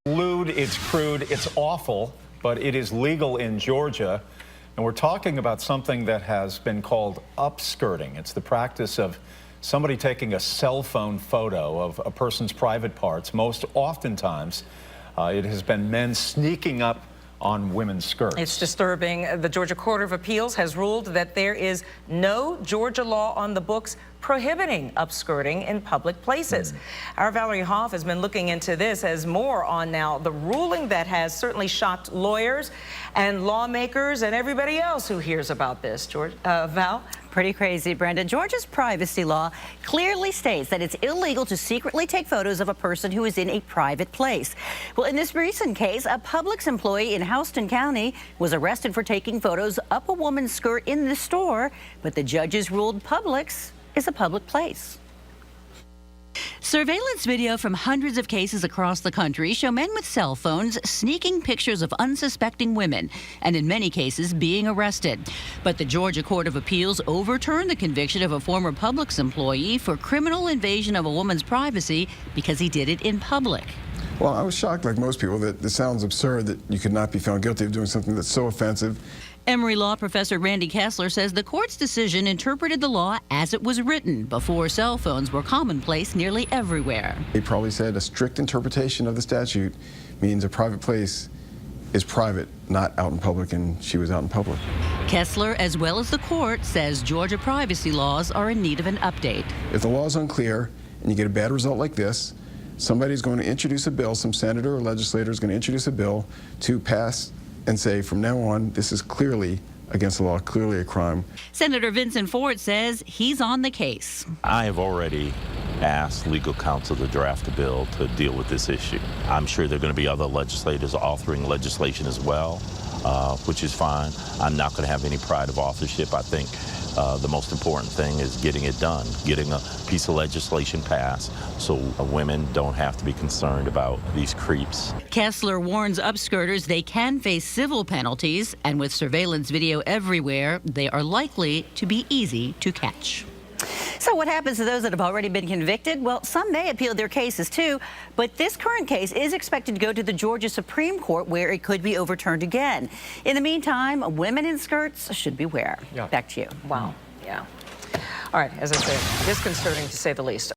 lewd, it's crude, it's awful, but it is legal in Georgia. And we're talking about something that has been called upskirting. It's the practice of somebody taking a cell phone photo of a person's private parts. Most oftentimes, it has been men sneaking up on women's skirts. It's disturbing. The Georgia Court of Appeals has ruled that there is no Georgia law on the books prohibiting upskirting in public places. Our Valerie Hoff has been looking into this as more on now the ruling that has certainly shocked lawyers and lawmakers and everybody else who hears about this. Val? Pretty crazy, Brenda. Georgia's privacy law clearly states that it's illegal to secretly take photos of a person who is in a private place. Well, in this recent case, a Publix employee in Houston County was arrested for taking photos up a woman's skirt in the store, but the judges ruled Publix is a public place. Surveillance video from hundreds of cases across the country show men with cell phones sneaking pictures of unsuspecting women and in many cases being arrested. But the Georgia Court of Appeals overturned the conviction of a former Publix employee for criminal invasion of a woman's privacy because he did it in public. Well, I was shocked, like most people, that it sounds absurd that you could not be found guilty of doing something that's so offensive. Emory law professor Randy Kessler says the court's decision interpreted the law as it was written before cell phones were commonplace nearly everywhere. He probably said a strict interpretation of the statute means a private place is private, not out in public, and she was out in public. Kessler, as well as the court, says Georgia privacy laws are in need of an update. If the law is unclear and you get a bad result like this, somebody's going to introduce a bill, some senator or legislator is going to introduce a bill to pass and say, from now on, this is clearly against the law, clearly a crime. Senator Vincent Ford says he's on the case. I have already asked legal counsel to draft a bill to deal with this issue. I'm sure there are going to be other legislators authoring legislation as well, which is fine. I'm not going to have any pride of authorship. I think the most important thing is getting it done, getting a piece of legislation passed so women don't have to be concerned about these creeps. Kessler warns upskirters they can face civil penalties, and with surveillance video everywhere, they are likely to be easy to catch. So what happens to those that have already been convicted? Well, some may appeal their cases too, but this current case is expected to go to the Georgia Supreme Court where it could be overturned again. In the meantime, women in skirts should beware. Yeah. Back to you. Wow. Yeah. All right. As I said, disconcerting to say the least.